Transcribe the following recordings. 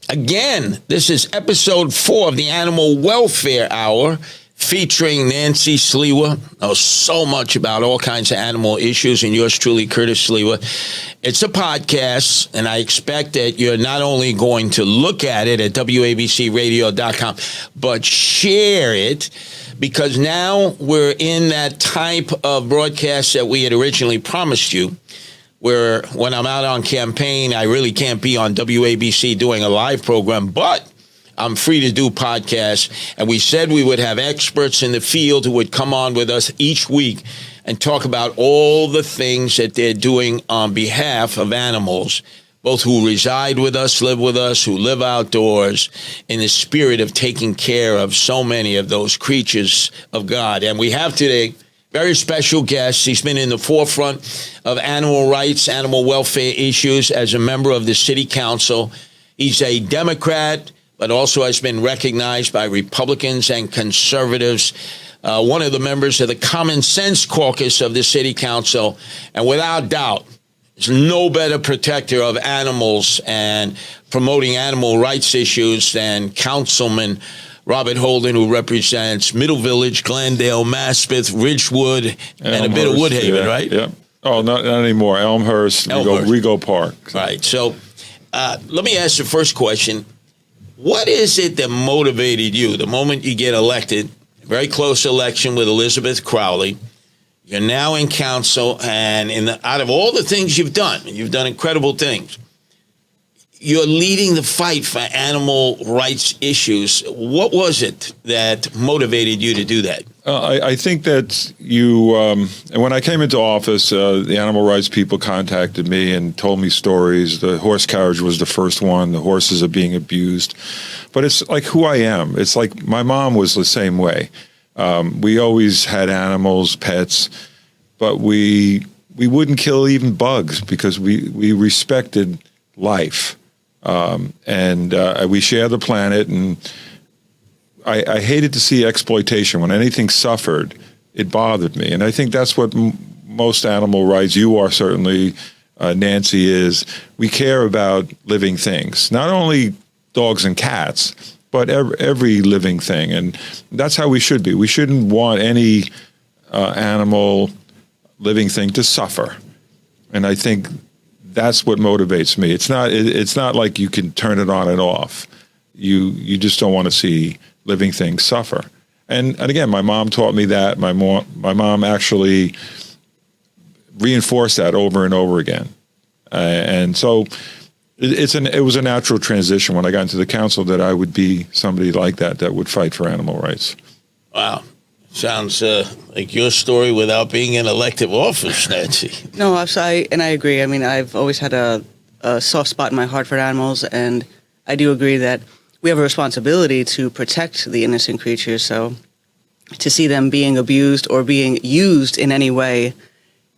Again, this is episode 4 of the Animal Welfare Hour, featuring Nancy Sliwa. Knows so much about all kinds of animal issues, and yours truly, Curtis Sliwa. It's a podcast, and I expect that you're not only going to look at it at WABCRadio.com, but share it, because now we're in that type of broadcast that we had originally promised you, where when I'm out on campaign, I really can't be on WABC doing a live program, but I'm free to do podcasts. And we said we would have experts in the field who would come on with us each week and talk about all the things that they're doing on behalf of animals, both who reside with us, live with us, who live outdoors, in the spirit of taking care of so many of those creatures of God. And we have today very special guest. He's been in the forefront of animal rights, animal welfare issues as a member of the city council. He's a Democrat, but also has been recognized by Republicans and conservatives. One of the members of the Common Sense Caucus of the city council. And without doubt, there's no better protector of animals and promoting animal rights issues than Councilman Robert Holden, who represents Middle Village, Glendale, Maspeth, Ridgewood, and a bit of Woodhaven, right? Yeah. Oh, not anymore. Elmhurst, Rego Park. Right. So let me ask the first question. What is it that motivated you the moment you get elected? Very close election with Elizabeth Crowley. You're now in council, and out of all the things you've done incredible things, you're leading the fight for animal rights issues. What was it that motivated you to do that? I think that you, and when I came into office, the animal rights people contacted me and told me stories. The horse carriage was the first one. The horses are being abused. But it's like who I am. It's like my mom was the same way. We always had animals, pets, but we wouldn't kill even bugs because we respected life. And we share the planet, and I hated to see exploitation. When anything suffered, it bothered me. And I think that's what most animal rights, you are certainly, Nancy is, we care about living things, not only dogs and cats, but every living thing. And that's how we should be. We shouldn't want any animal living thing to suffer. And I think that's what motivates me. It's not like you can turn it on and off. You just don't want to see living things suffer. And again, my mom taught me that. My mom actually reinforced that over and over again. And so it was a natural transition when I got into the council that I would be somebody like that would fight for animal rights. Wow. Sounds like your story without being in elective office, Nancy. No, I agree. I mean, I've always had a soft spot in my heart for animals, and I do agree that we have a responsibility to protect the innocent creatures. So to see them being abused or being used in any way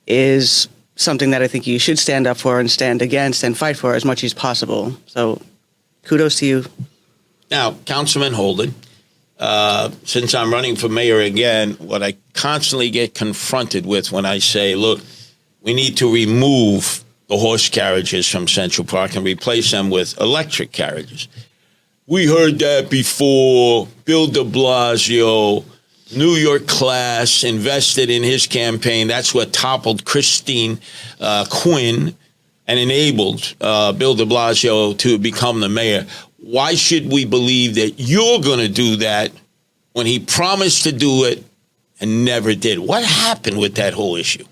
is something that I think you should stand up for and stand against and fight for as much as possible. So kudos to you. Now, Councilman Holden, since I'm running for mayor again, what I constantly get confronted with when I say, look, we need to remove the horse carriages from Central Park and replace them with electric carriages. We heard that before. Bill de Blasio, New York class, invested in his campaign. That's what toppled Christine Quinn and enabled Bill de Blasio to become the mayor. Why should we believe that you're going to do that when he promised to do it and never did? What happened with that whole issue?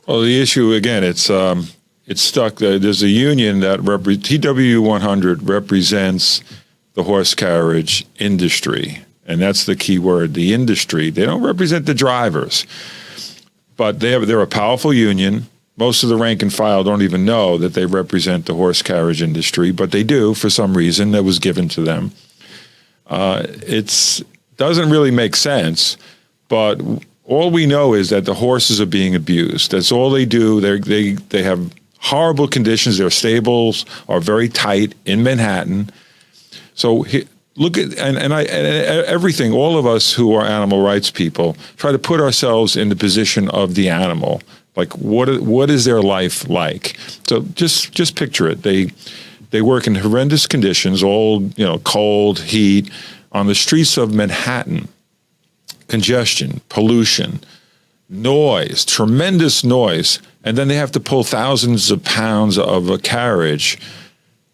Well, the issue, again, it's stuck. There's a union that TW 100 represents the horse carriage industry, and that's the key word, the industry. They don't represent the drivers, but they're a powerful union. Most of the rank and file don't even know that they represent the horse carriage industry, but they do for some reason that was given to them. It doesn't really make sense, but all we know is that the horses are being abused. That's all they do. They have horrible conditions. Their stables are very tight in Manhattan. So look at and everything. All of us who are animal rights people try to put ourselves in the position of the animal. Like what is their life like? So just picture it. They They work in horrendous conditions, all cold, heat, on the streets of Manhattan. Congestion, pollution, noise, tremendous noise, and then they have to pull thousands of pounds of a carriage.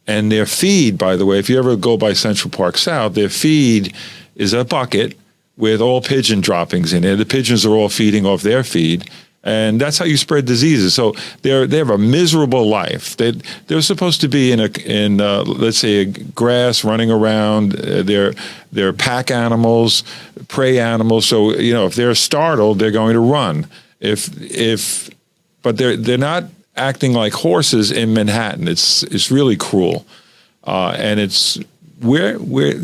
And their feed, by the way, if you ever go by Central Park South, their feed is a bucket with all pigeon droppings in it. The pigeons are all feeding off their feed, and that's how you spread diseases. So they have a miserable life. They're supposed to be in let's say grass, running around. They're pack animals, prey animals. So if they're startled, they're going to run. But they're not acting like horses in Manhattan. It's really cruel, and we're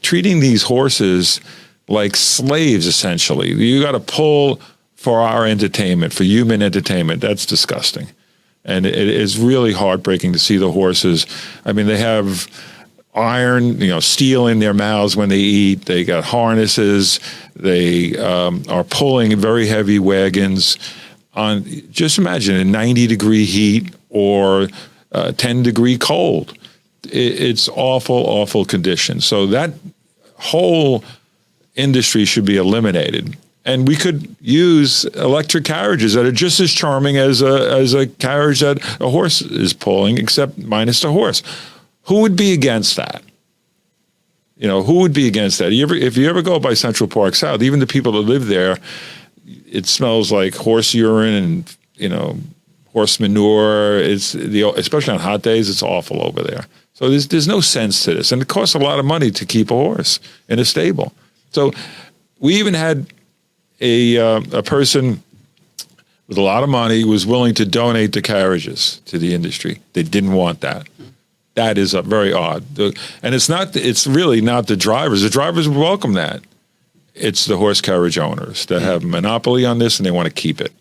treating these horses like slaves, essentially. You got to pull for our entertainment, for human entertainment. That's disgusting. And it is really heartbreaking to see the horses. I mean, they have iron, steel in their mouths when they eat. They got harnesses. They are pulling very heavy wagons on, just imagine, a 90-degree heat or 10-degree cold. It's awful, awful conditions. So that whole industry should be eliminated. And we could use electric carriages that are just as charming as a carriage that a horse is pulling, except minus the horse. Who would be against that? Who would be against that? If you ever go by Central Park South, even the people that live there, it smells like horse urine and horse manure. Especially on hot days, it's awful over there. So there's no sense to this, and it costs a lot of money to keep a horse in a stable. So we even had a person with a lot of money was willing to donate the carriages to the industry. They didn't want that. That is very odd. And it's really not the drivers. The drivers would welcome that. It's the horse carriage owners that have a monopoly on this, and they want to keep it.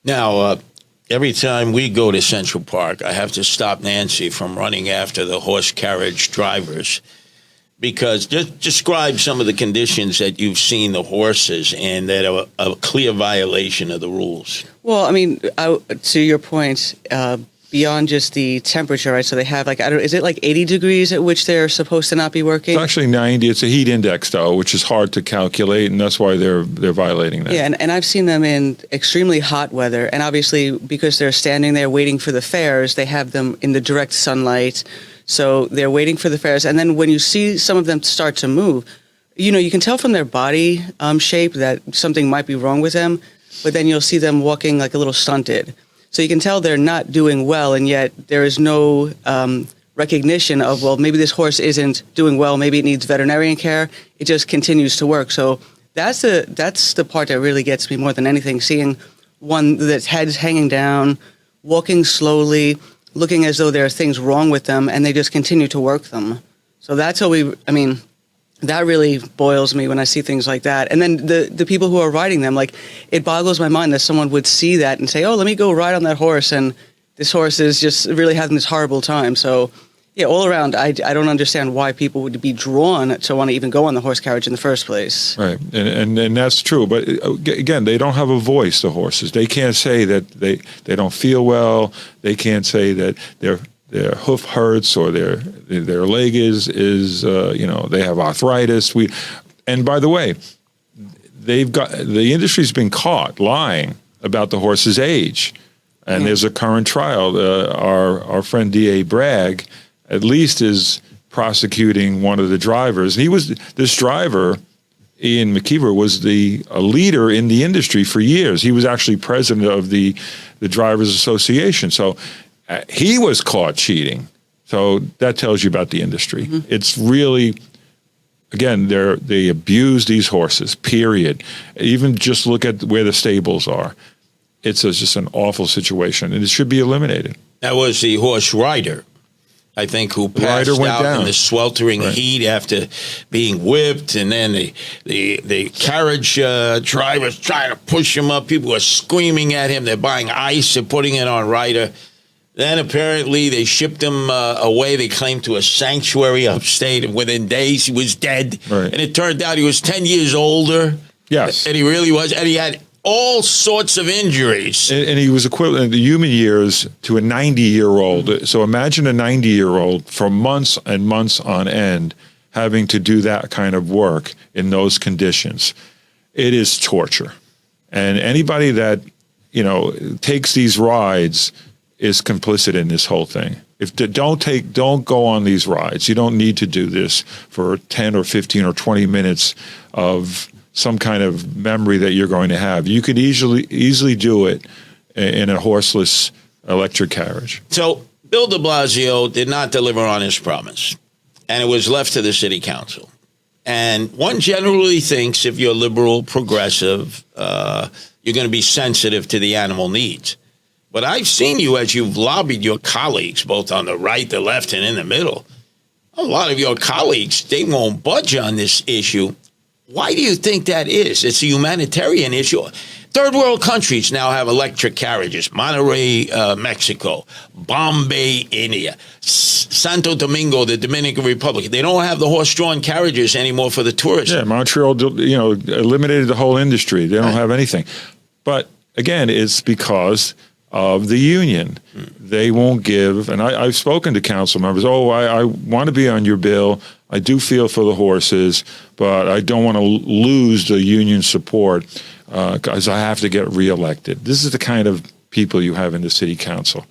Now, every time we go to Central Park, I have to stop Nancy from running after the horse carriage drivers, because just describe some of the conditions that you've seen the horses in that are a clear violation of the rules. Well, I mean, to your point, beyond just the temperature, right? So they have is it 80 degrees at which they're supposed to not be working? It's actually 90. It's a heat index, though, which is hard to calculate, and that's why they're violating that. Yeah, and I've seen them in extremely hot weather, and obviously because they're standing there waiting for the fares, they have them in the direct sunlight. So they're waiting for the fares, and then when you see some of them start to move, you can tell from their body shape that something might be wrong with them, but then you'll see them walking like a little stunted. So you can tell they're not doing well, and yet there is no recognition of, well, maybe this horse isn't doing well, maybe it needs veterinarian care. It just continues to work. So that's the part that really gets me more than anything, seeing one that's head's hanging down, walking slowly, looking as though there are things wrong with them, and they just continue to work them. So that's how that really boils me when I see things like that. And then the people who are riding them, it boggles my mind that someone would see that and say, oh, let me go ride on that horse, and this horse is just really having this horrible time. So, yeah, all around, I don't understand why people would be drawn to want to even go on the horse carriage in the first place. Right, and that's true. But again, they don't have a voice, the horses. They can't say that they don't feel well. They can't say that their hoof hurts or their leg is they have arthritis. And by the way, the industry's been caught lying about the horse's age, and there's a current trial. Our friend D.A. Bragg at least is prosecuting one of the drivers. This driver, Ian McKeever, was a leader in the industry for years. He was actually president of the Drivers Association. So he was caught cheating. So that tells you about the industry. Mm-hmm. It's really, again, they abuse these horses, period. Even just look at where the stables are. It's just an awful situation, and it should be eliminated. That was the horse rider, I think, who passed out down in the sweltering heat after being whipped, and then the carriage drivers trying to push him up. People were screaming at him. They're buying ice and putting it on Ryder. Then apparently they shipped him away. They claimed to a sanctuary upstate, and within days he was dead. Right. And it turned out he was 10 years older. Yes. And he really was. And he had all sorts of injuries. And he was equivalent in the human years to a 90-year-old. So imagine a 90-year-old for months and months on end having to do that kind of work in those conditions. It is torture. And anybody that, takes these rides is complicit in this whole thing. Don't go on these rides. You don't need to do this for 10 or 15 or 20 minutes of some kind of memory that you're going to have. You could easily do it in a horseless electric carriage. So Bill de Blasio did not deliver on his promise, and it was left to the city council. And one generally thinks if you're liberal, progressive, you're going to be sensitive to the animal needs. But I've seen you as you've lobbied your colleagues, both on the right, the left, and in the middle. A lot of your colleagues, they won't budge on this issue. Why do you think that is? It's a humanitarian issue. Third world countries now have electric carriages. Monterrey, Mexico. Bombay, India. Santo Domingo, the Dominican Republic. They don't have the horse-drawn carriages anymore for the tourists. Yeah, Montreal, eliminated the whole industry. They don't have anything. But again, it's because of the union. They won't give, and I've spoken to council members, I want to be on your bill. I do feel for the horses, but I don't want to lose the union support because I have to get reelected. This is the kind of people you have in the city council.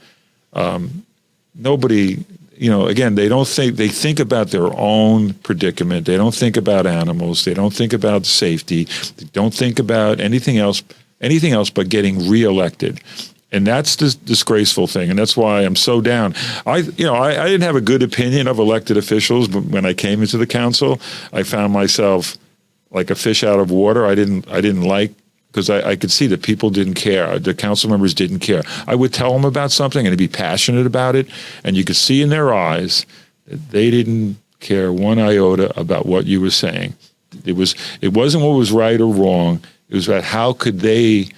Nobody, again, they think about their own predicament. They don't think about animals. They don't think about safety. They don't think about anything else but getting reelected. And that's the disgraceful thing, and that's why I'm so down. I didn't have a good opinion of elected officials, but when I came into the council, I found myself like a fish out of water. I didn't like, because I could see that people didn't care. The council members didn't care. I would tell them about something and they'd be passionate about it, and you could see in their eyes that they didn't care one iota about what you were saying. It wasn't what was right or wrong. It was about how could they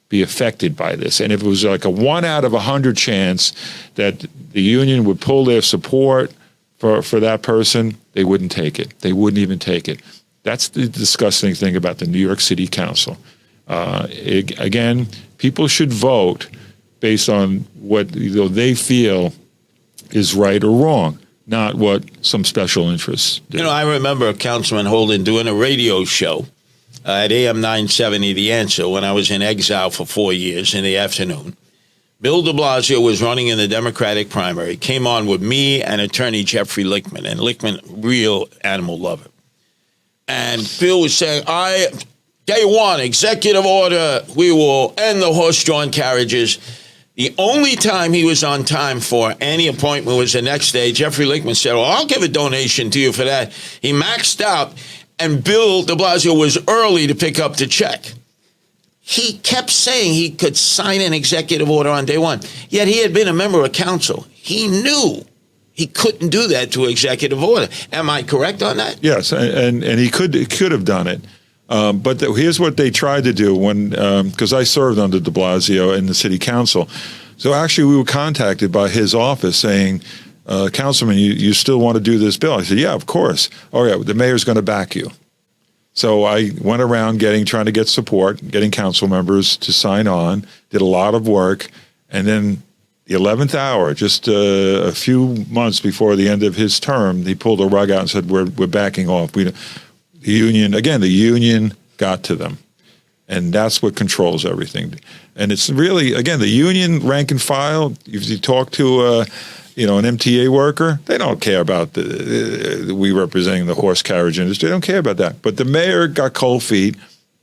be affected by this. And if it was like a 1 out of 100 chance that the union would pull their support for that person, they wouldn't take it. They wouldn't even take it. That's the disgusting thing about the New York City Council. Again, people should vote based on what they feel is right or wrong, not what some special interests do. I remember Councilman Holden doing a radio show at AM 970, The Answer, when I was in exile for 4 years in the afternoon. Bill de Blasio was running in the Democratic primary, came on with me and attorney Jeffrey Lichtman, and Lichtman, real animal lover. And Bill was saying, day one, executive order, we will end the horse-drawn carriages. The only time he was on time for any appointment was the next day. Jeffrey Lichtman said, I'll give a donation to you for that. He maxed out. And Bill de Blasio was early to pick up the check. He kept saying he could sign an executive order on day one, yet he had been a member of council. He knew he couldn't do that to executive order. Am I correct on that? Yes, and he could have done it. But here's what they tried to do because I served under de Blasio in the city council. So actually we were contacted by his office saying, Councilman, you still want to do this bill? I said, yeah, of course. Oh, yeah, the mayor's going to back you. So I went around trying to get support, getting council members to sign on, did a lot of work. And then the 11th hour, just a few months before the end of his term, he pulled the rug out and said, we're backing off. The union got to them. And that's what controls everything. And it's really, again, the union rank and file, if you talk to an MTA worker, they don't care about we representing the horse carriage industry. They don't care about that. But the mayor got cold feet.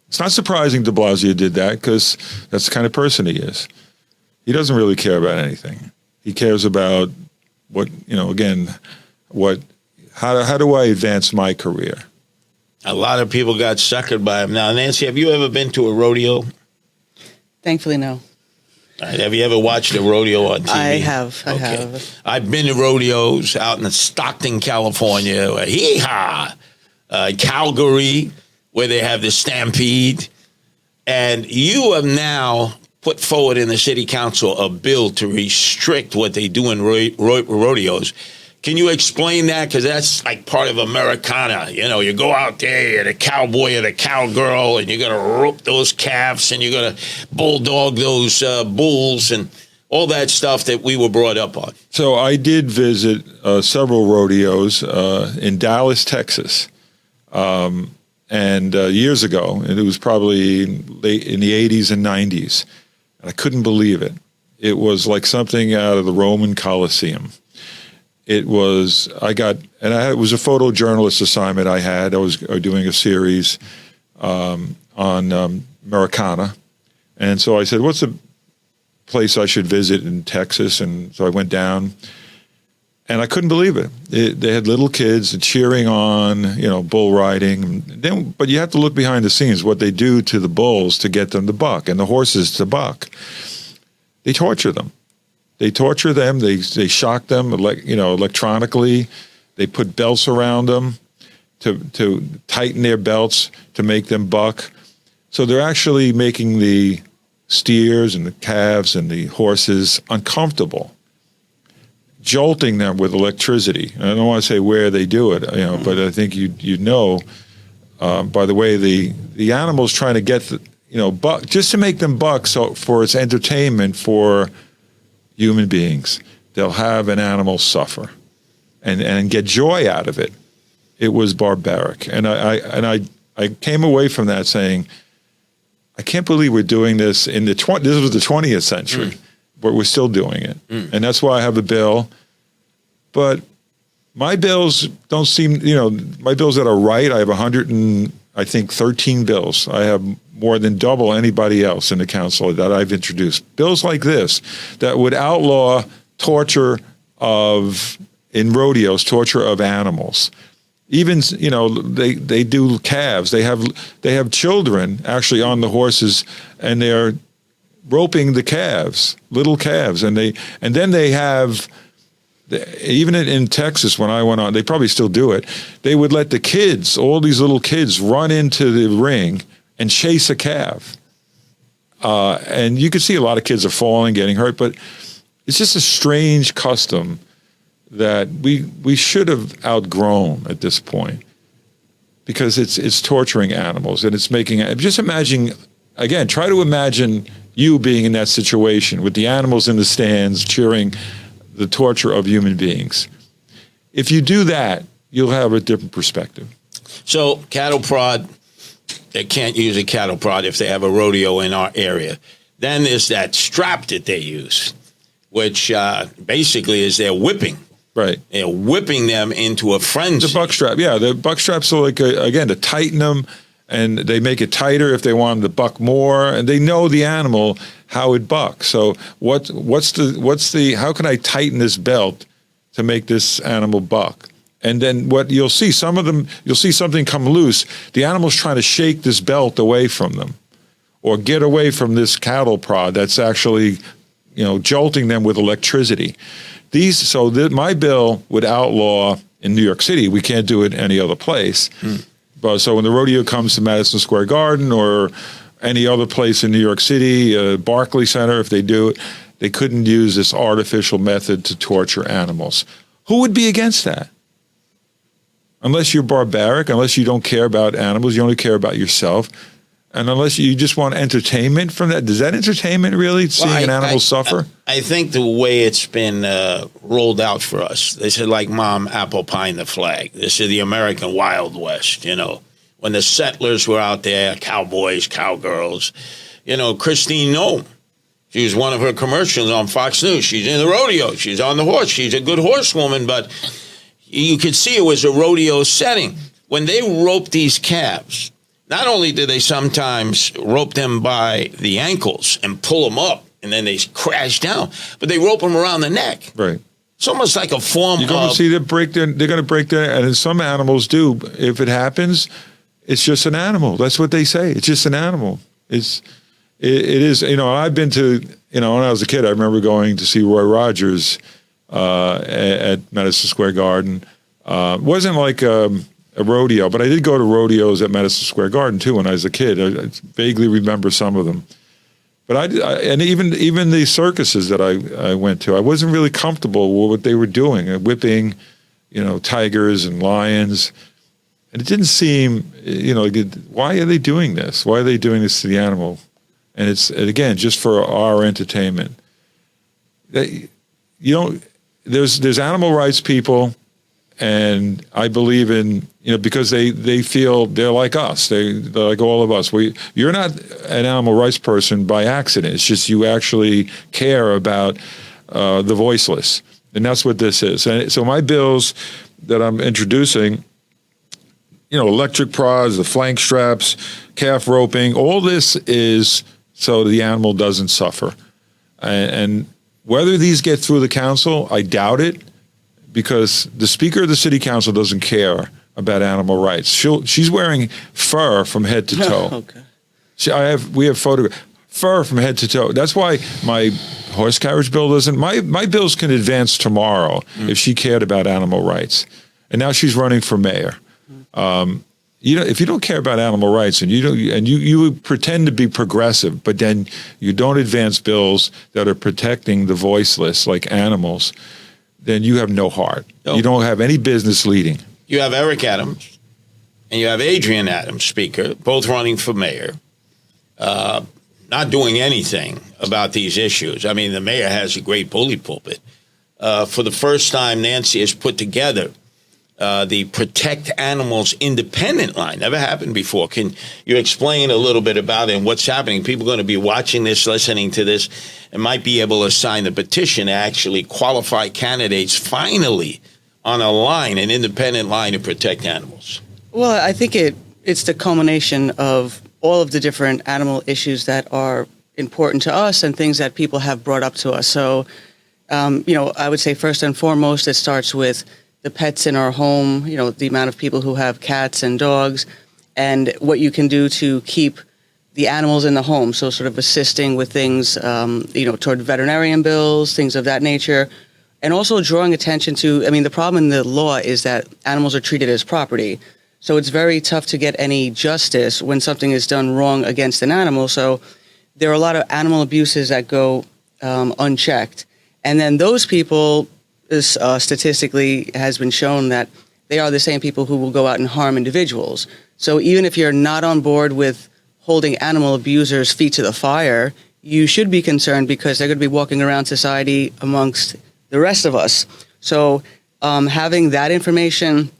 It's not surprising de Blasio did that because that's the kind of person he is. He doesn't really care about anything. He cares about how do I advance my career? A lot of people got suckered by him. Now, Nancy, have you ever been to a rodeo? Thankfully, no. Right, have you ever watched a rodeo on TV? I have. I've been to rodeos out in Stockton, California, Calgary, where they have the Stampede. And you have now put forward in the city council a bill to restrict what they do in rodeos. Can you explain that? Because that's like part of Americana. You know, you go out there, you're the cowboy or the cowgirl, and you're going to rope those calves, and you're going to bulldog those bulls, and all that stuff that we were brought up on. So I did visit several rodeos in Dallas, Texas, and years ago, and it was probably late in the 80s and 90s. And I couldn't believe it. It was like something out of the Roman Colosseum. It was, it was a photojournalist assignment I had. I was doing a series on Americana. And so I said, what's a place I should visit in Texas? And so I went down, and I couldn't believe it. They had little kids cheering on, bull riding. But you have to look behind the scenes, what they do to the bulls to get them to buck and the horses to buck. They torture them. They torture them. They shock them, electronically. They put belts around them to tighten their belts to make them buck. So they're actually making the steers and the calves and the horses uncomfortable, jolting them with electricity. And I don't want to say where they do it, but I think you know by the way the animal's trying to get buck, just to make them buck. So for its entertainment for human beings, they'll have an animal suffer and get joy out of it. It was barbaric, and I came away from that saying, I can't believe we're doing this in this was the 20th century, but we're still doing it, and that's why I have a bill. But my bills don't seem, my bills that are right. I have 13 bills. I have more than double anybody else in the council that I've introduced. Bills like this that would outlaw torture in rodeos, torture of animals. Even, they do calves. They have children actually on the horses, and they're roping the calves, little calves, and then they have. Even in Texas, when I went on, they probably still do it. They would let the kids, all these little kids, run into the ring and chase a calf. And you can see a lot of kids are falling, getting hurt, but it's just a strange custom that we should have outgrown at this point, because it's torturing animals, and it's making. Just imagine, again, try to imagine you being in that situation with the animals in the stands cheering the torture of human beings. If you do that, you'll have a different perspective. So cattle prod, they can't use a cattle prod if they have a rodeo in our area. Then there's that strap that they use, which basically is their whipping. Right. They're whipping them into a frenzy. The buck strap, yeah. The buck straps are like, again, to tighten them, and they make it tighter if they want them to buck more, and they know the animal how it bucks. So what's the how can I tighten this belt to make this animal buck? And then what you'll see, you'll see something come loose. The animal's trying to shake this belt away from them, or get away from this cattle prod that's actually, jolting them with electricity. My bill would outlaw in New York City. We can't do it any other place. But so when the rodeo comes to Madison Square Garden or any other place in New York City, Barclay Center, if they do it, they couldn't use this artificial method to torture animals. Who would be against that? Unless you're barbaric, unless you don't care about animals, you only care about yourself, and unless you just want entertainment from that. Does that entertainment really, seeing an animal suffer? I think the way it's been rolled out for us, they said, like Mom apple pieing the flag. This is the American Wild West, When the settlers were out there, cowboys, cowgirls, Christine Nome. She was one of her commercials on Fox News. She's in the rodeo. She's on the horse. She's a good horsewoman, but you could see it was a rodeo setting. When they rope these calves, not only do they sometimes rope them by the ankles and pull them up, and then they crash down, but they rope them around the neck. Right. It's almost like a form of... You're going to see them they're going to break their, and some animals do. If it happens, it's just an animal. That's what they say. It's just an animal. It is, I've been to, when I was a kid, I remember going to see Roy Rogers at Madison Square Garden. It wasn't like a rodeo, but I did go to rodeos at Madison Square Garden too when I was a kid. I vaguely remember some of them. But and even the circuses that I went to, I wasn't really comfortable with what they were doing, whipping tigers and lions. And it didn't seem, why are they doing this? Why are they doing this to the animal? And it's, again, just for our entertainment. There's animal rights people, and I believe in, because they feel they're like us. They're like all of us. You're not an animal rights person by accident. It's just you actually care about the voiceless. And that's what this is. And so my bills that I'm introducing, electric prods, the flank straps, calf roping, all this is so the animal doesn't suffer. And whether these get through the council, I doubt it, because the Speaker of the City Council doesn't care about animal rights. She's wearing fur from head to toe. Okay. We have photographs. Fur from head to toe. That's why my horse carriage bill doesn't. My bills can advance tomorrow if she cared about animal rights. And now she's running for mayor. If you don't care about animal rights and you pretend to be progressive, but then you don't advance bills that are protecting the voiceless like animals, then you have no heart. No. You don't have any business leading. You have Eric Adams and you have Adrian Adams, Speaker, both running for mayor, not doing anything about these issues. I mean, the mayor has a great bully pulpit. For the first time, Nancy has put together the Protect Animals Independent line. Never happened before. Can you explain a little bit about it and what's happening? People are going to be watching this, listening to this, and might be able to sign the petition to actually qualify candidates finally on a line, an independent line to protect animals. Well, I think it's the culmination of all of the different animal issues that are important to us and things that people have brought up to us. So, I would say first and foremost, it starts with the pets in our home, the amount of people who have cats and dogs, and what you can do to keep the animals in the home. So sort of assisting with things, toward veterinarian bills, things of that nature, and also drawing attention to, the problem in the law is that animals are treated as property. So it's very tough to get any justice when something is done wrong against an animal. So there are a lot of animal abuses that go unchecked. And then those people, statistically has been shown that they are the same people who will go out and harm individuals. So even if you're not on board with holding animal abusers' feet to the fire, you should be concerned because they're going to be walking around society amongst the rest of us. So having that information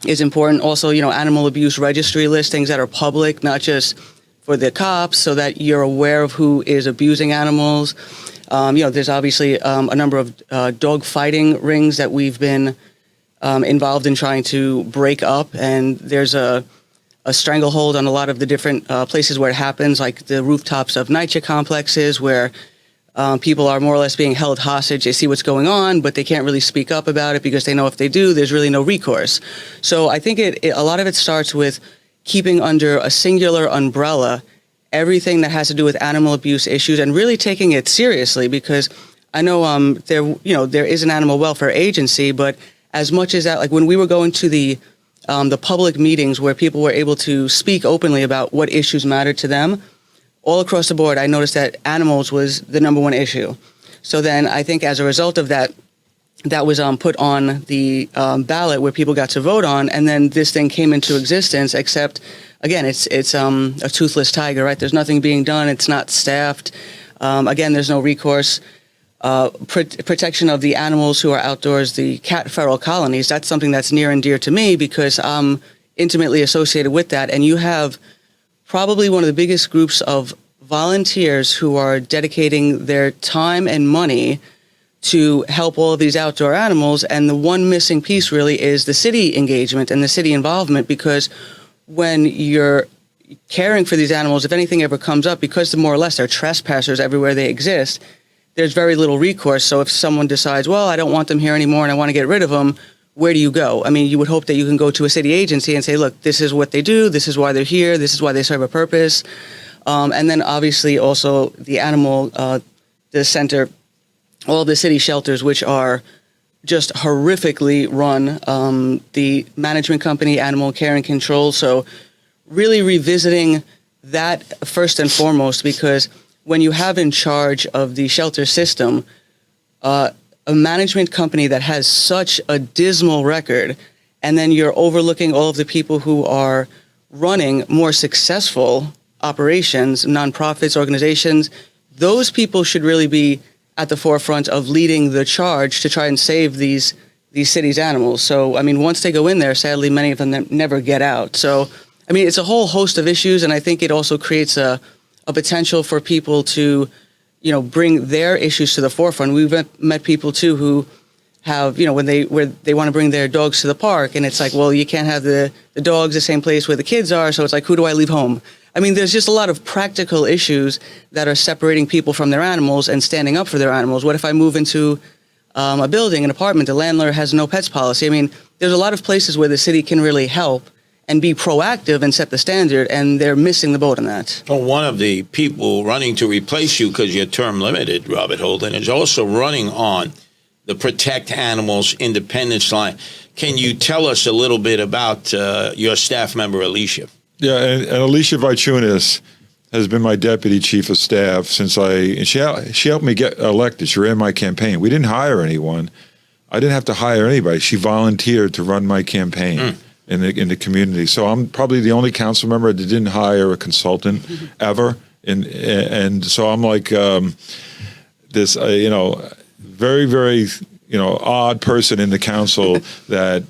is important. Also, animal abuse registry listings that are public, not just for the cops, so that you're aware of who is abusing animals. There's obviously a number of dog fighting rings that we've been involved in trying to break up, and there's a stranglehold on a lot of the different places where it happens, like the rooftops of NYCHA complexes, where people are more or less being held hostage. They see what's going on, but they can't really speak up about it because they know if they do, there's really no recourse. So I think a lot of it starts with keeping under a singular umbrella everything that has to do with animal abuse issues and really taking it seriously, because I know there is an animal welfare agency, but as much as that, like when we were going to the public meetings where people were able to speak openly about what issues mattered to them, all across the board, I noticed that animals was the number one issue. So then I think as a result of that, that was put on the ballot where people got to vote on, and then this thing came into existence, except again, it's a toothless tiger, right? There's nothing being done. It's not staffed. Again, there's no recourse. Protection of the animals who are outdoors, the cat feral colonies, that's something that's near and dear to me because I'm intimately associated with that. And you have probably one of the biggest groups of volunteers who are dedicating their time and money to help all of these outdoor animals. And the one missing piece really is the city engagement and the city involvement, because when you're caring for these animals, if anything ever comes up, because more or less they're trespassers everywhere they exist, there's very little recourse. So if someone decides, well, I don't want them here anymore and I want to get rid of them, where do you go? I mean, you would hope that you can go to a city agency and say, look, this is what they do, this is why they're here, this is why they serve a purpose. And then obviously also the animal, the center, all the city shelters, which are just horrifically run, the management company, Animal Care and Control. So really revisiting that first and foremost, because when you have in charge of the shelter system, a management company that has such a dismal record, and then you're overlooking all of the people who are running more successful operations, nonprofits, organizations. Those people should really be at the forefront of leading the charge to try and save these cities' animals. So, I mean, once they go in there, sadly, many of them never get out. So, I mean, it's a whole host of issues, and I think it also creates a potential for people to, bring their issues to the forefront. We've met people too who have, when they want to bring their dogs to the park, and it's like, well, you can't have the dogs the same place where the kids are, so it's like, who do I leave home? I mean, there's just a lot of practical issues that are separating people from their animals and standing up for their animals. What if I move into a building, an apartment, the landlord has no pets policy? I mean, there's a lot of places where the city can really help and be proactive and set the standard, and they're missing the boat on that. Well, one of the people running to replace you because you're term limited, Robert Holden, is also running on the Protect Animals Independence line. Can you tell us a little bit about your staff member, Alicia? Yeah, and Alicia Unis has been my deputy chief of staff since she helped me get elected. She ran my campaign. We didn't hire anyone. I didn't have to hire anybody. She volunteered to run my campaign in the community. So I'm probably the only council member that didn't hire a consultant ever. And so I'm like this, very, very, odd person in the council that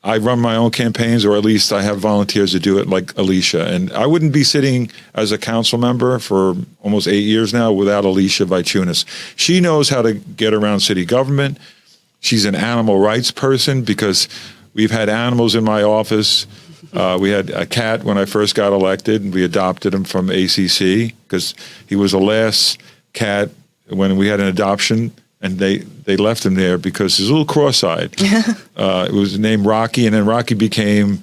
I run my own campaigns, or at least I have volunteers to do it like Alicia. And I wouldn't be sitting as a council member for almost 8 years now without Alicia Unis. She knows how to get around city government. She's an animal rights person because we've had animals in my office. We had a cat when I first got elected, and we adopted him from ACC because he was the last cat when we had an adoption. And they left him there because he's a little cross-eyed. It was named Rocky, and then Rocky became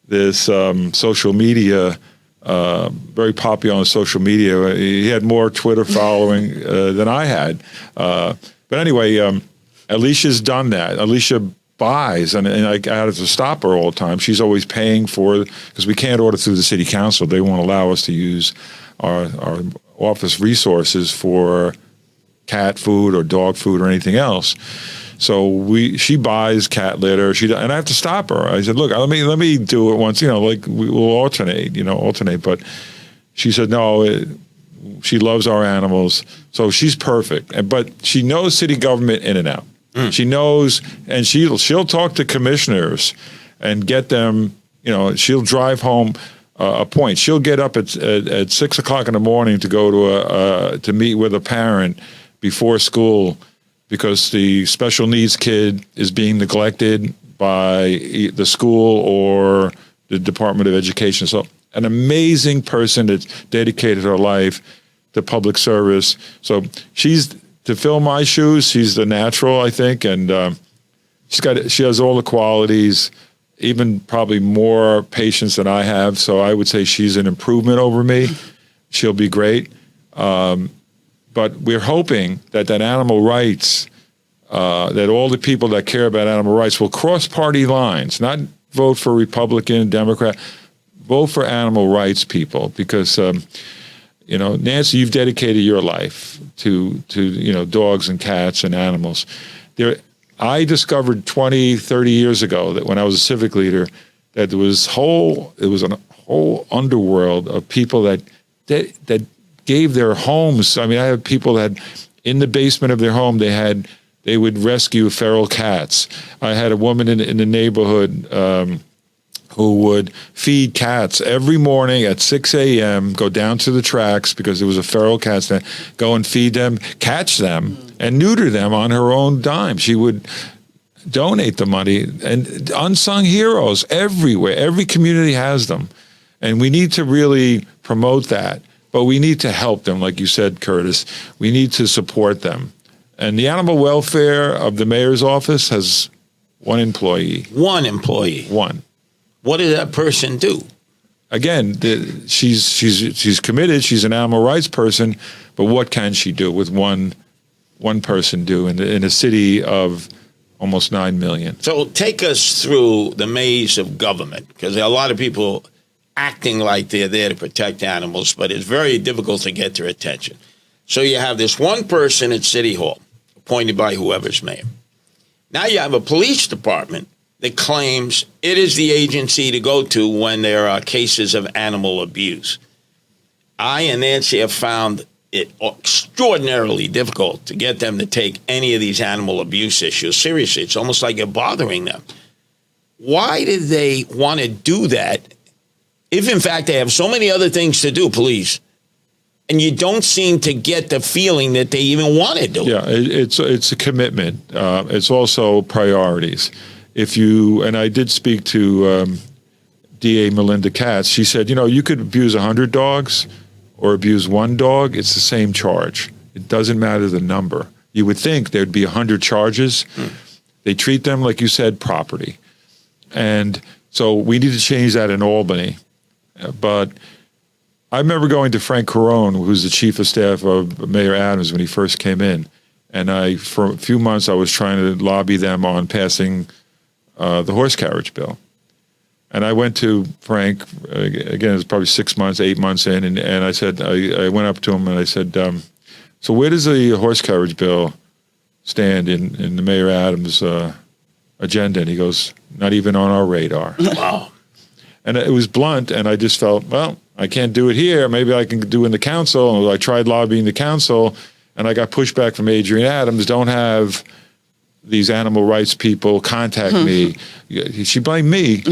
this social media, very popular on social media. He had more Twitter following than I had. But anyway, Alicia's done that. Alicia buys, and I had to stop her all the time. She's always paying for, because we can't order through the city council. They won't allow us to use our office resources for cat food or dog food or anything else. So she buys cat litter. And I have to stop her. I said, look, let me do it once, we'll alternate. But she said, no, she loves our animals. So she's perfect. But she knows city government in and out. She knows, and she'll talk to commissioners and get them, she'll drive home a point. She'll get up at 6 o'clock in the morning to go to meet with a parent before school because the special needs kid is being neglected by the school or the Department of Education. So an amazing person that's dedicated her life to public service. So to fill my shoes, she's the natural, I think, and she has all the qualities, even probably more patience than I have. So I would say she's an improvement over me. She'll be great. But we're hoping that animal rights, that all the people that care about animal rights will cross party lines, not vote for Republican, Democrat, vote for animal rights people. Because, Nancy, you've dedicated your life to dogs and cats and animals. I discovered 20, 30 years ago that when I was a civic leader, that there was a whole underworld of people that gave their homes. I mean, I have people that in the basement of their home, they would rescue feral cats. I had a woman in the neighborhood who would feed cats every morning at 6 a.m., go down to the tracks because there was a feral cat stand, go and feed them, catch them, and neuter them on her own dime. She would donate the money, and unsung heroes everywhere. Every community has them, and we need to really promote that. But we need to help them, like you said, Curtis. We need to support them. And the animal welfare of the mayor's office has one employee. One employee. One. What does that person do? Again, she's committed. She's an animal rights person. But what can she do with one person do in a city of almost 9 million? So take us through the maze of government, because there are a lot of people acting like they're there to protect animals, but it's very difficult to get their attention. So you have this one person at City Hall, appointed by whoever's mayor. Now you have a police department that claims it is the agency to go to when there are cases of animal abuse. I and Nancy have found it extraordinarily difficult to get them to take any of these animal abuse issues seriously. It's almost like you're bothering them. Why did they want to do that if, in fact, they have so many other things to do, police, and you don't seem to get the feeling that they even want to do it? Yeah, it's a commitment. It's also priorities. And I did speak to DA Melinda Katz. She said, you could abuse 100 dogs or abuse one dog. It's the same charge. It doesn't matter the number. You would think there'd be 100 charges. They treat them, like you said, property. And so we need to change that in Albany. But I remember going to Frank Carone, who's the chief of staff of Mayor Adams when he first came in. And for a few months, I was trying to lobby them on passing the horse carriage bill. And I went to Frank, again, it was probably 6 months, 8 months in, and I said, I went up to him and I said, so where does the horse carriage bill stand in the Mayor Adams agenda? And he goes, not even on our radar. Wow. And it was blunt, and I just felt, well, I can't do it here. Maybe I can do it in the council. And I tried lobbying the council, and I got pushback from Adrienne Adams. Don't have these animal rights people contact me. She blamed me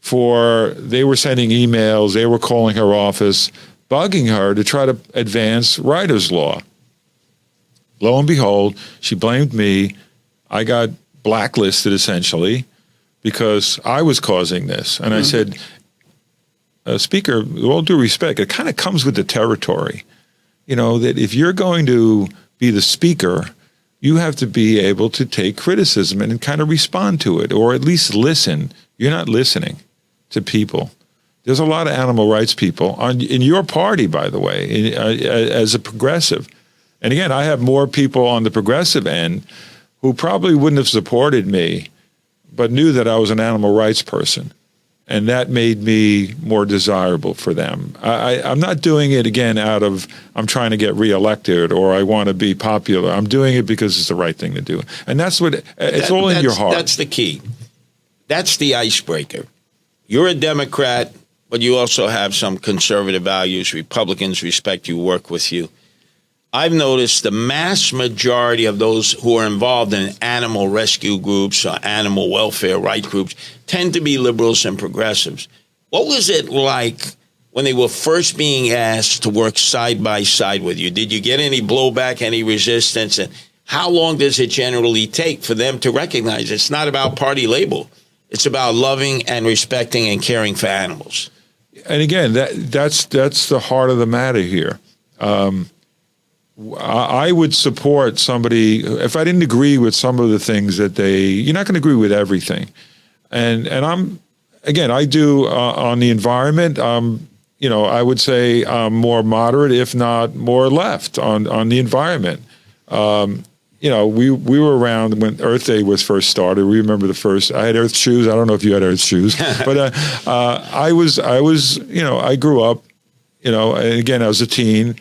for, they were sending emails, they were calling her office, bugging her to try to advance riders' law. Lo and behold, she blamed me. I got blacklisted, essentially, because I was causing this. And I said, Speaker, with all due respect, it kind of comes with the territory. That if you're going to be the speaker, you have to be able to take criticism and kind of respond to it, or at least listen. You're not listening to people. There's a lot of animal rights people in your party, by the way, as a progressive. And again, I have more people on the progressive end who probably wouldn't have supported me, but knew that I was an animal rights person. And that made me more desirable for them. I'm not doing it, again, out of I'm trying to get reelected or I want to be popular. I'm doing it because it's the right thing to do. And that's what, it's all in your heart. That's the key. That's the icebreaker. You're a Democrat, but you also have some conservative values. Republicans respect you, work with you. I've noticed the mass majority of those who are involved in animal rescue groups or animal welfare right groups tend to be liberals and progressives. What was it like when they were first being asked to work side by side with you? Did you get any blowback, any resistance? And how long does it generally take for them to recognize it's not about party label? It's about loving and respecting and caring for animals. And again, that's the heart of the matter here. I would support somebody if I didn't agree with some of the things that you're not going to agree with everything. And I do on the environment, I would say I'm more moderate, if not more left on the environment. We were around when Earth Day was first started. We remember I had Earth shoes. I don't know if you had Earth shoes, but I grew up, and again, I was a teen,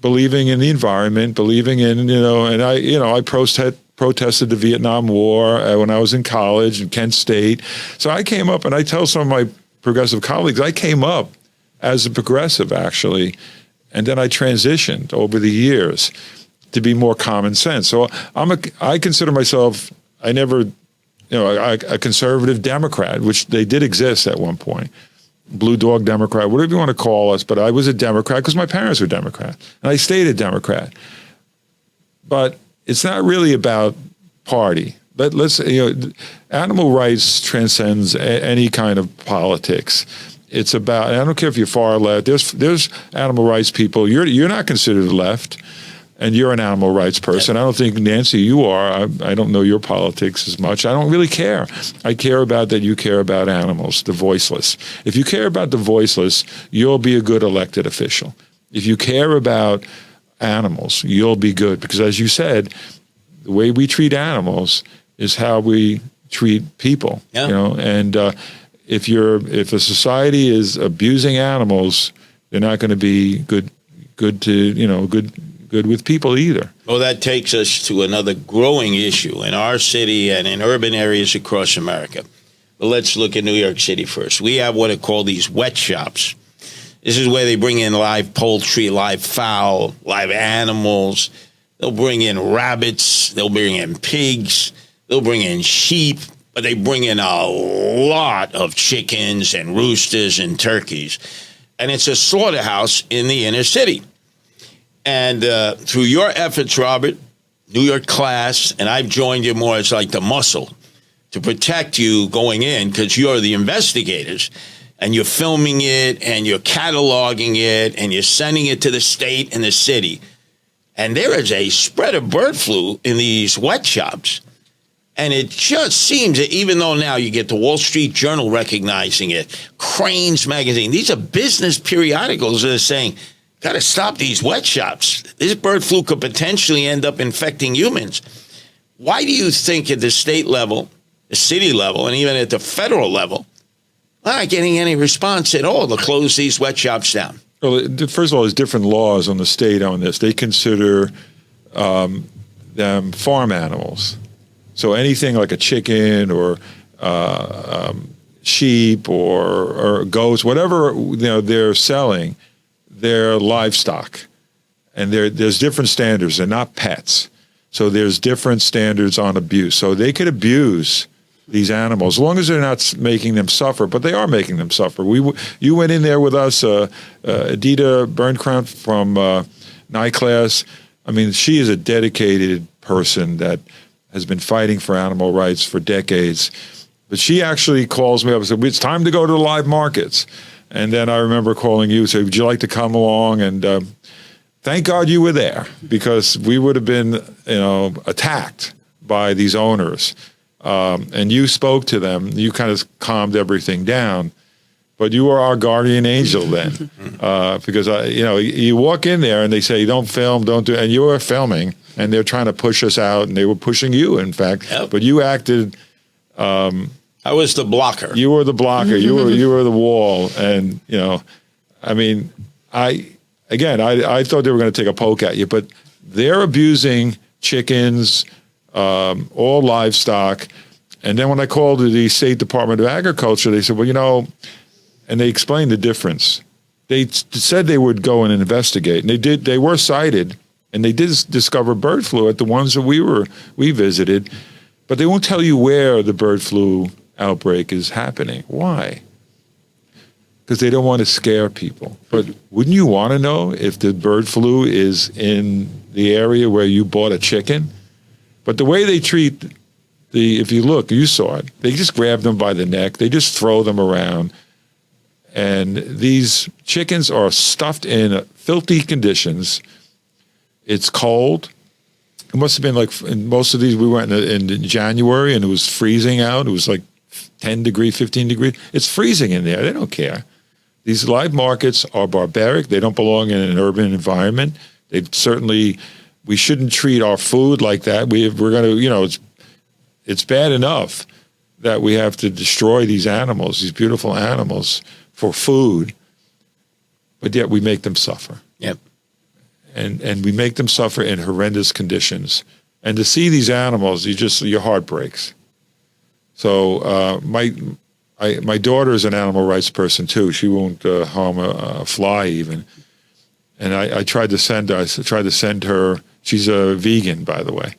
believing in the environment, believing in, and I protested the Vietnam War when I was in college in Kent State. So I came up, and I tell some of my progressive colleagues, I came up as a progressive, actually, and then I transitioned over the years to be more common sense. So I consider myself, a conservative Democrat, which they did exist at one point. Blue Dog Democrat, whatever you want to call us, but I was a Democrat because my parents were Democrat, and I stayed a Democrat. But it's not really about party. Animal rights transcends any kind of politics. It's about, and I don't care if you're far left. There's animal rights people. You're not considered left, and you're an animal rights person. I don't think, Nancy, you are. I don't know your politics as much. I don't really care. I care about that you care about animals, the voiceless. If you care about the voiceless, you'll be a good elected official. If you care about animals, you'll be good. Because as you said, the way we treat animals is how we treat people. Yeah. And if a society is abusing animals, they're not going to be good good with people either. Well, that takes us to another growing issue in our city and in urban areas across America. But let's look at New York City first. We have what are called these wet shops. This is where they bring in live poultry, live fowl, live animals. They'll bring in rabbits. They'll bring in pigs. They'll bring in sheep. But they bring in a lot of chickens and roosters and turkeys. And it's a slaughterhouse in the inner city. And through your efforts, Robert, New York class, and I've joined you more as like the muscle to protect you going in because you're the investigators. And you're filming it, and you're cataloging it, and you're sending it to the state and the city. And there is a spread of bird flu in these wet shops. And it just seems that even though now you get the Wall Street Journal recognizing it, Cranes Magazine, these are business periodicals that are saying, got to stop these wet shops. This bird flu could potentially end up infecting humans. Why do you think at the state level, the city level, and even at the federal level, we're not getting any response at all to close these wet shops down? Well, first of all, there's different laws on the state on this. They consider them farm animals. So anything like a chicken or sheep or goats, whatever they're selling, they're livestock. And there's different standards. They're not pets. So there's different standards on abuse. So they could abuse these animals, as long as they're not making them suffer, but they are making them suffer. You went in there with us, Adita Berncroft from night class. I mean, she is a dedicated person that has been fighting for animal rights for decades. But she actually calls me up and said, it's time to go to the live markets. And then I remember calling you and saying, would you like to come along? And thank God you were there, because we would have been, attacked by these owners. And you spoke to them. You kind of calmed everything down. But you were our guardian angel then, because you walk in there and they say, don't film, don't do, and you were filming, and they're trying to push us out, and they were pushing you, in fact. Yep. But you acted. I was the blocker. You were the blocker. You were the wall, and I mean, I thought they were going to take a poke at you, but they're abusing chickens. All livestock. And then when I called the State Department of Agriculture, they said, well, and they explained the difference. They said they would go and investigate, and they did. They were cited, and they did discover bird flu at the ones that we visited, but they won't tell you where the bird flu outbreak is happening. Why? Because they don't want to scare people. But wouldn't you want to know if the bird flu is in the area where you bought a chicken? But the way they treat if you look, you saw it, they just grab them by the neck. They just throw them around. And these chickens are stuffed in filthy conditions. It's cold. It must have been like, in most of these, we went in January and it was freezing out. It was like 10 degrees, 15 degrees. It's freezing in there. They don't care. These live markets are barbaric. They don't belong in an urban environment. We shouldn't treat our food like that. We're going to, it's bad enough that we have to destroy these animals, these beautiful animals, for food, but yet we make them suffer. Yep. And we make them suffer in horrendous conditions. And to see these animals, your heart breaks. So my daughter is an animal rights person too. She won't harm a fly even. And I tried to send her. She's a vegan, by the way.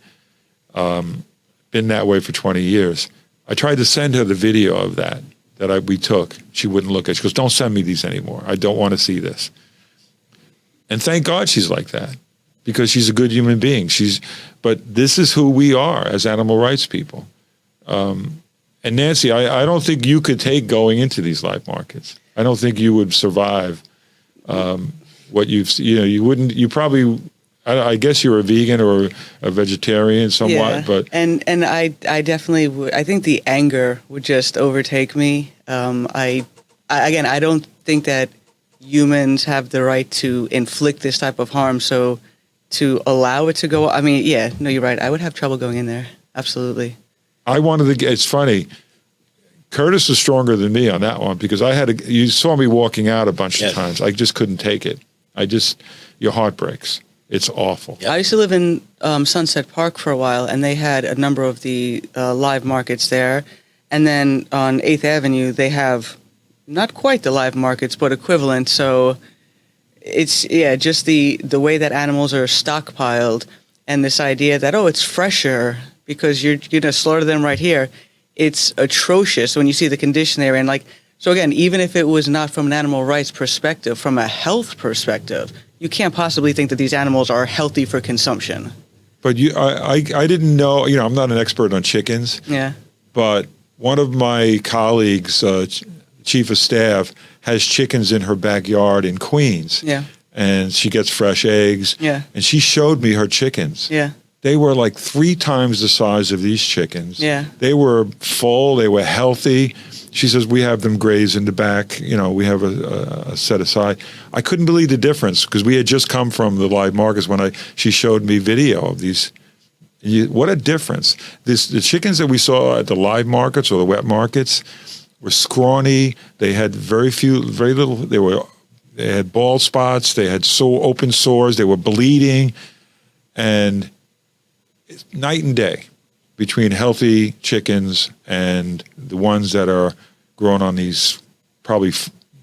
Been that way for 20 years. I tried to send her the video of that we took. She wouldn't look at it. She goes, don't send me these anymore. I don't want to see this. And thank God she's like that, because she's a good human being. But this is who we are as animal rights people. And Nancy, I don't think you could take going into these live markets. I don't think you would survive what you wouldn't, you probably, I guess you're a vegan or a vegetarian somewhat, yeah. but. And I definitely would, I think the anger would just overtake me. I don't think that humans have the right to inflict this type of harm. So to allow it to go, I mean, yeah, no, you're right. I would have trouble going in there. Absolutely. It's funny. Curtis was stronger than me on that one, because you saw me walking out a bunch of times. I just couldn't take it. Your heart breaks. It's awful. I used to live in Sunset Park for a while, and they had a number of the live markets there. And then on 8th Avenue, they have not quite the live markets, but equivalent. So it's, just the way that animals are stockpiled and this idea that, it's fresher because you're going to slaughter them right here. It's atrocious when you see the condition they're in. Like, so again, even if it was not from an animal rights perspective, from a health perspective, you can't possibly think that these animals are healthy for consumption. But I didn't know, I'm not an expert on chickens. Yeah. But one of my colleagues, chief of staff, has chickens in her backyard in Queens. Yeah. And she gets fresh eggs. Yeah. And she showed me her chickens. Yeah. They were like 3 times the size of these chickens. Yeah. They were full. They were healthy. She says, we have them grazed in the back. We have a set aside. I couldn't believe the difference because we had just come from the live markets when she showed me video of these. What a difference. The chickens that we saw at the live markets or the wet markets were scrawny. They had very little. They had bald spots. They had open sores. They were bleeding. And it's night and day between healthy chickens and the ones that are grown on these probably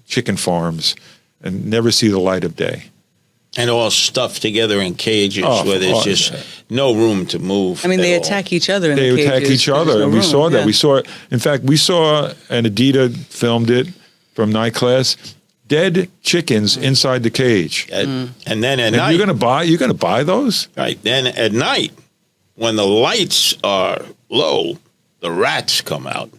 chicken farms and never see the light of day. And all stuffed together in cages where there's just no room to move. I mean, they attack each other in the cages. They attack each other, and we saw that. We saw, and Adita filmed it from night class, dead chickens inside the cage. And then at night, you're going to buy those? Right. Then at night, when the lights are low, the rats come out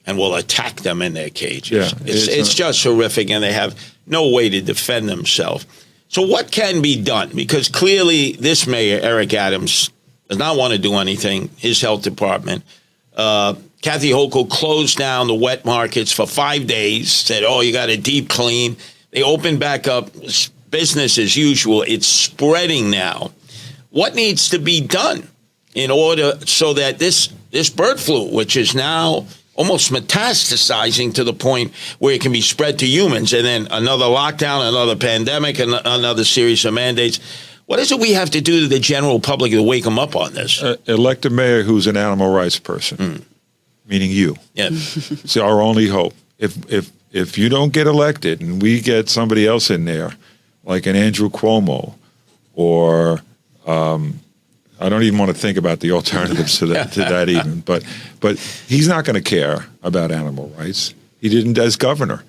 and will attack them in their cages. Yeah, it's just horrific, and they have no way to defend themselves. So what can be done? Because clearly this mayor, Eric Adams, does not want to do anything, his health department. Kathy Hochul closed down the wet markets for 5 days, said, you got to deep clean. They opened back up, business as usual. It's spreading now. What needs to be done in order so that this bird flu, which is now almost metastasizing to the point where it can be spread to humans, and then another lockdown, another pandemic, and another series of mandates. What is it we have to do to the general public to wake them up on this? Elect a mayor who's an animal rights person, meaning you. Yeah. It's our only hope. If you don't get elected and we get somebody else in there, like an Andrew Cuomo, or I don't even want to think about the alternatives to that even. But he's not going to care about animal rights. He didn't as governor.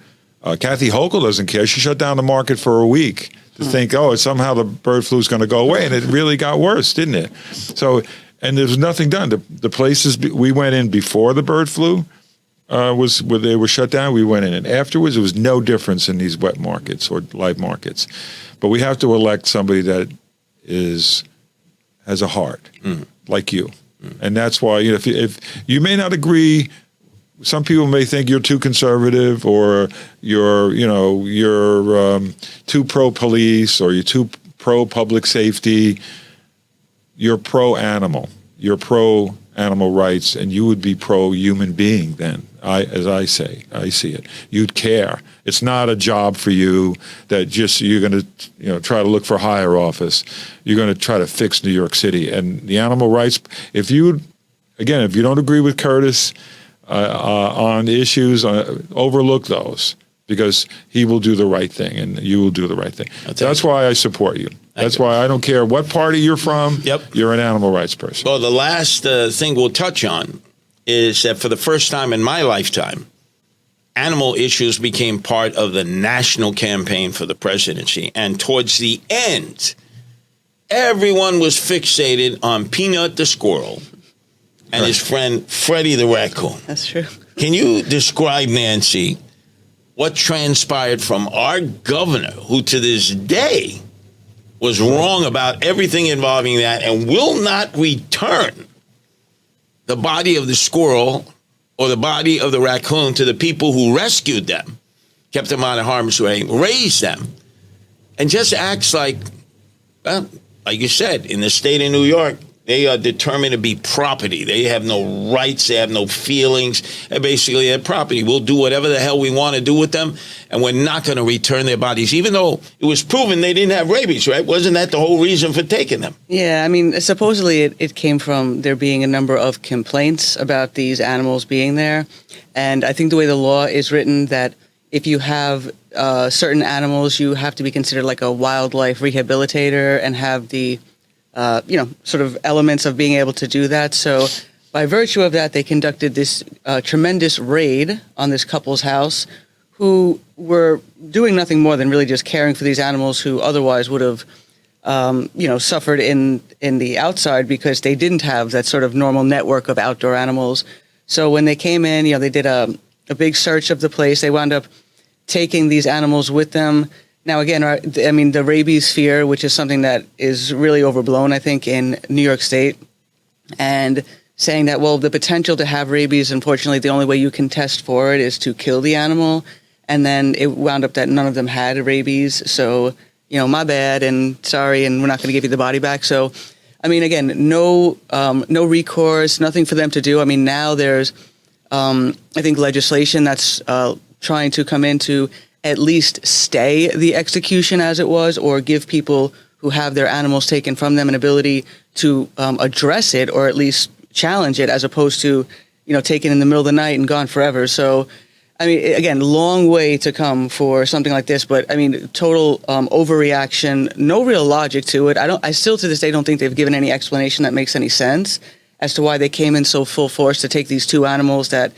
Kathy Hochul doesn't care. She shut down the market for a week to think, somehow the bird flu is going to go away, and it really got worse, didn't it? So, and there was nothing done. The places we went in before the bird flu was where they were shut down. We went in, and afterwards there was no difference in these wet markets or live markets. But we have to elect somebody that has a heart, like you. And that's why, if you may not agree, some people may think you're too conservative, or you're too pro-police, or you're too pro-public safety. You're pro-animal. You're pro-animal rights, and you would be pro-human being then, I see it. You'd care. It's not a job for you that just you're going to try to look for higher office. You're going to try to fix New York City. And the animal rights, if you don't agree with Curtis on the issues, overlook those, because he will do the right thing and you will do the right thing. That's why I support you. That's why I don't care what party you're from. Yep. You're an animal rights person. Well, the last thing we'll touch on is that for the first time in my lifetime, animal issues became part of the national campaign for the presidency. And towards the end, everyone was fixated on Peanut the squirrel and his friend Freddy the raccoon. That's true. Can you describe, Nancy, what transpired from our governor, who to this day was wrong about everything involving that and will not return the body of the squirrel or the body of the raccoon to the people who rescued them, kept them out of harm's way, raised them, and just acts like, well, like you said, in the state of New York, They are determined to be property. They have no rights. They have no feelings. They're basically their property. We'll do whatever the hell we want to do with them, and we're not going to return their bodies, even though it was proven they didn't have rabies, right? Wasn't that the whole reason for taking them? Yeah, I mean, supposedly it came from there being a number of complaints about these animals being there. And I think the way the law is written, that if you have certain animals, you have to be considered like a wildlife rehabilitator and have the sort of elements of being able to do that. So by virtue of that, they conducted this tremendous raid on this couple's house, who were doing nothing more than really just caring for these animals who otherwise would have, suffered in the outside, because they didn't have that sort of normal network of outdoor animals. So when they came in, they did a big search of the place. They wound up taking these animals with them. Now, again, the rabies fear, which is something that is really overblown, I think, in New York State, and saying that, well, the potential to have rabies, unfortunately, the only way you can test for it is to kill the animal. And then it wound up that none of them had rabies. So, my bad, and sorry, and we're not going to give you the body back. So, I mean, again, no recourse, nothing for them to do. I mean, now there's, I think, legislation that's trying to come in to at least stay the execution as it was, or give people who have their animals taken from them an ability to address it, or at least challenge it, as opposed to, taken in the middle of the night and gone forever. So, I mean, again, long way to come for something like this, but I mean, total overreaction, no real logic to it. I still to this day don't think they've given any explanation that makes any sense as to why they came in so full force to take these two animals that,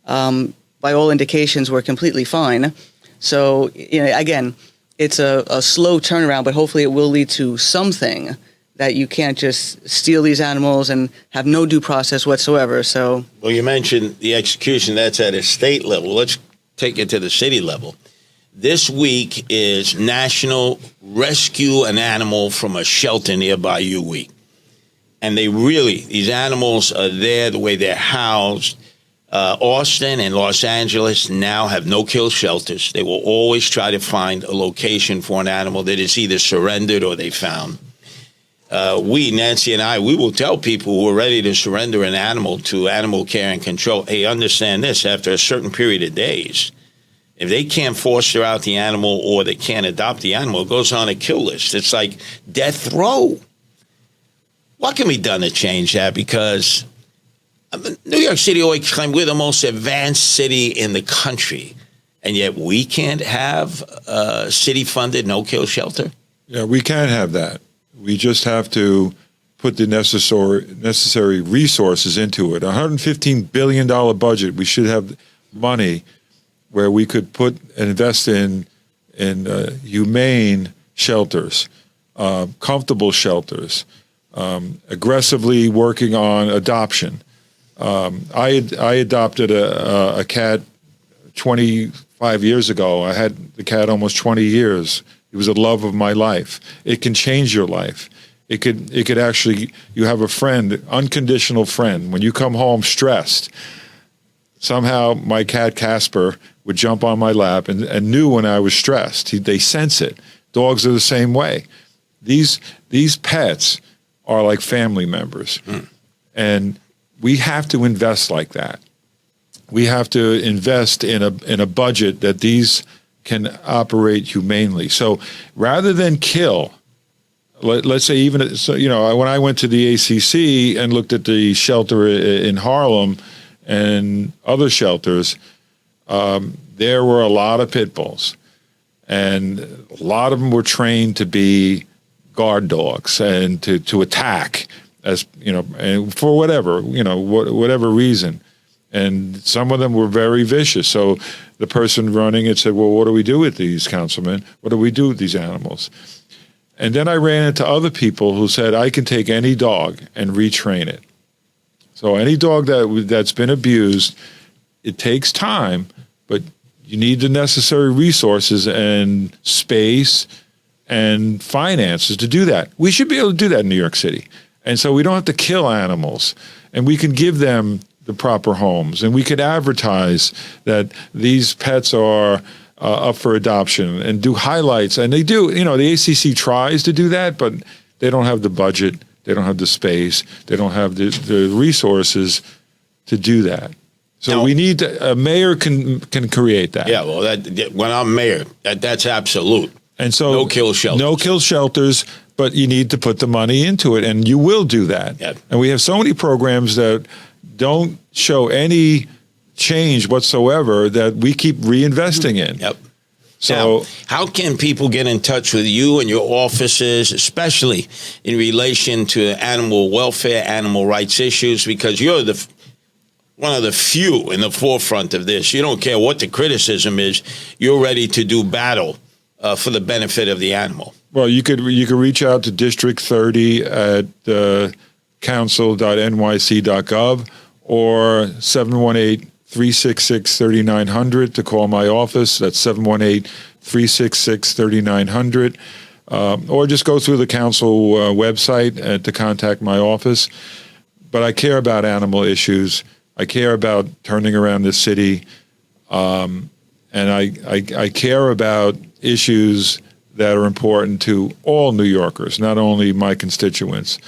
by all indications, were completely fine. So, again, it's a slow turnaround, but hopefully it will lead to something, that you can't just steal these animals and have no due process whatsoever. So, well, you mentioned the execution. That's at a state level. Let's take it to the city level. This week is National Rescue an Animal from a Shelter Nearby You Week. And these animals are there the way they're housed. Austin and Los Angeles now have no-kill shelters. They will always try to find a location for an animal that is either surrendered or they found. Nancy and I, we will tell people who are ready to surrender an animal to animal care and control, hey, understand this, after a certain period of days, if they can't foster out the animal or they can't adopt the animal, it goes on a kill list. It's like death row. What can be done to change that? Because New York City always claimed we're the most advanced city in the country, and yet we can't have a city-funded no-kill shelter? Yeah, we can have that. We just have to put the necessary resources into it. $115 billion budget. We should have money where we could invest in humane shelters, comfortable shelters, aggressively working on adoption. I adopted a cat 25 years ago. I had the cat almost 20 years. It was the love of my life. It can change your life. It could actually, you have a friend, unconditional friend. When you come home stressed, somehow my cat Casper would jump on my lap and knew when I was stressed. They sense it. Dogs are the same way. These pets are like family members. And we have to invest like that. We have to invest in a budget that these can operate humanely. So rather than kill, let's say when I went to the ACC and looked at the shelter in Harlem and other shelters, there were a lot of pit bulls, and a lot of them were trained to be guard dogs and to attack, as and for whatever reason. And some of them were very vicious. So the person running it said, well, what do we do with these, Councilman? What do we do with these animals? And then I ran into other people who said, I can take any dog and retrain it. So any dog that's been abused, it takes time, but you need the necessary resources and space and finances to do that. We should be able to do that in New York City. And so we don't have to kill animals, and we can give them the proper homes, and we could advertise that these pets are up for adoption and do highlights. And they do, the ACC tries to do that, but they don't have the budget They don't have the space. They don't have the resources to do that. So we need a mayor can create that. Yeah, well, when I'm mayor, that's absolute. And so no kill shelters. No kill shelters, but you need to put the money into it, and you will do that. Yep. And we have so many programs that don't show any change whatsoever that we keep reinvesting in. Yep. So now, how can people get in touch with you and your offices, especially in relation to animal welfare, animal rights issues? Because you're one of the few in the forefront of this. You don't care what the criticism is. You're ready to do battle for the benefit of the animal. Well, you could reach out to District 30 at council.nyc.gov or 718-366-3900 to call my office. That's 718-366-3900. Or just go through the council website to contact my office. But I care about animal issues. I care about turning around the city. And I care about issues that are important to all New Yorkers, not only my constituents.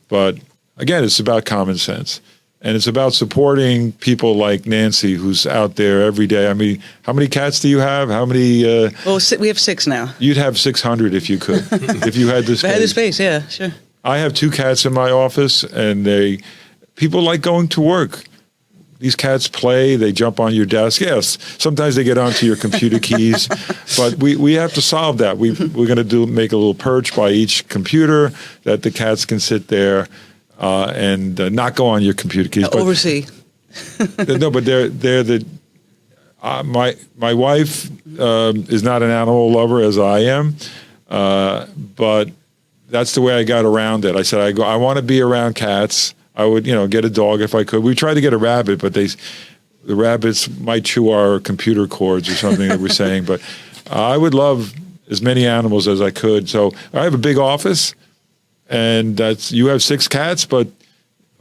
But again, it's about common sense. And it's about supporting people like Nancy, who's out there every day. I mean, how many cats do you have? How many? Well, we have 6 now. You'd have 600 if you could, if you had the space. If I had the space, yeah, sure. I have 2 cats in my office, and people like going to work. These cats play, they jump on your desk. Yes, sometimes they get onto your computer keys, but we have to solve that. We're going to make a little perch by each computer that the cats can sit there and not go on your computer keys. Oversee. No, but they're the. My wife is not an animal lover as I am, but that's the way I got around it. I said I want to be around cats. I would, get a dog if I could. We tried to get a rabbit, but the rabbits might chew our computer cords or something that we're saying. But I would love as many animals as I could. So I have a big office, and you have 6 cats, but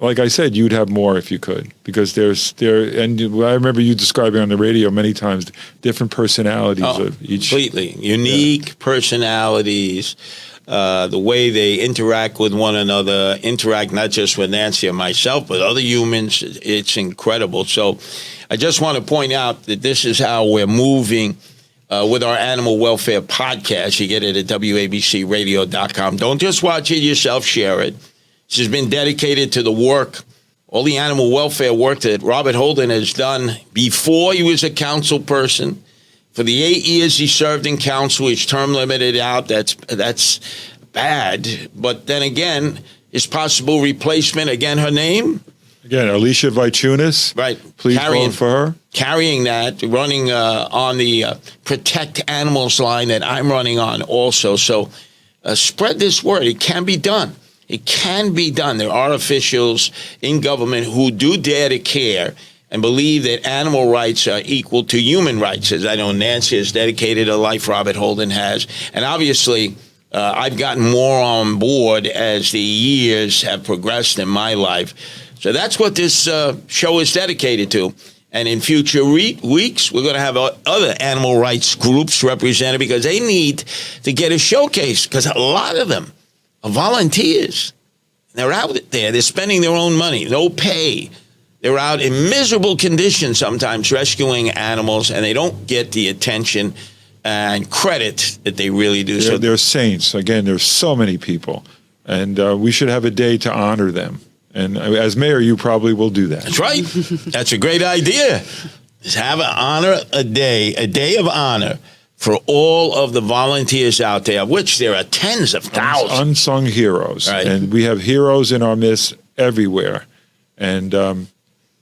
like I said, you'd have more if you could, because and I remember you describing on the radio many times different personalities of each. Completely unique personalities. The way they interact with one another, interact not just with Nancy and myself, but other humans. It's incredible. So I just want to point out that this is how we're moving with our animal welfare podcast. You get it at WABCradio.com. Don't just watch it yourself, share it. This has been dedicated to the work, all the animal welfare work that Robert Holden has done before he was a council person. For the 8 years he served in council, his term limited out. That's bad. But then again, his possible replacement, again, her name? Again, Alicia Unis. Right. Please vote for her. Carrying that, running on the Protect Animals line that I'm running on also. So spread this word. It can be done. It can be done. There are officials in government who do dare to care and believe that animal rights are equal to human rights, as I know Nancy has dedicated her life, Robert Holden has. And obviously, I've gotten more on board as the years have progressed in my life. So that's what this show is dedicated to. And in future weeks, we're going to have other animal rights groups represented, because they need to get a showcase, because a lot of them are volunteers. They're out there. They're spending their own money, no pay. They're out in miserable conditions sometimes rescuing animals, and they don't get the attention and credit that they really do. They're saints. Again, there's so many people, and we should have a day to honor them. And as mayor, you probably will do that. That's right. That's a great idea. Just have a day of honor for all of the volunteers out there, of which there are tens of thousands. Unsung heroes. Right. And we have heroes in our midst everywhere. And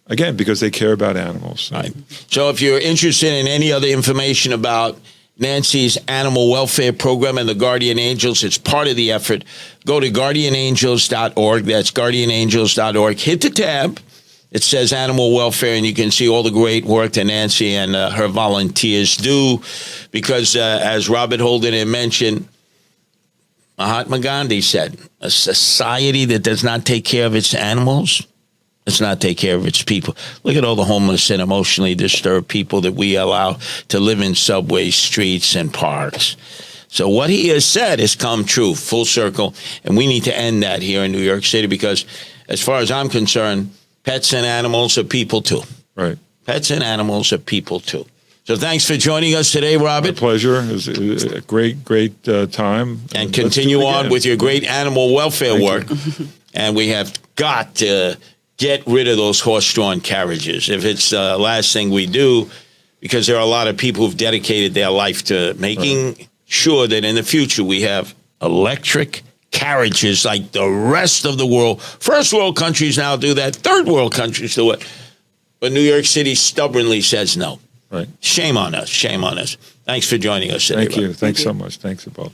again, because they care about animals. Right. So if you're interested in any other information about Nancy's animal welfare program and the Guardian Angels, it's part of the effort. Go to guardianangels.org. That's guardianangels.org. Hit the tab. It says animal welfare, and you can see all the great work that Nancy and her volunteers do. Because as Robert Holden had mentioned, Mahatma Gandhi said, a society that does not take care of its animals does not take care of its people. Look at all the homeless and emotionally disturbed people that we allow to live in subways, streets, and parks. So what he has said has come true, full circle, and we need to end that here in New York City because, as far as I'm concerned, pets and animals are people too. Right. Pets and animals are people too. So thanks for joining us today, Robert. My pleasure. It was a great time. And continue on with your great animal welfare work. And we have got to get rid of those horse-drawn carriages. If it's the last thing we do, because there are a lot of people who've dedicated their life to making sure that in the future we have electric carriages like the rest of the world. First world countries now do that. Third world countries do it. But New York City stubbornly says no. Right. Shame on us. Shame on us. Thanks for joining us today. Thank you. Thanks so much. Thanks, Bob.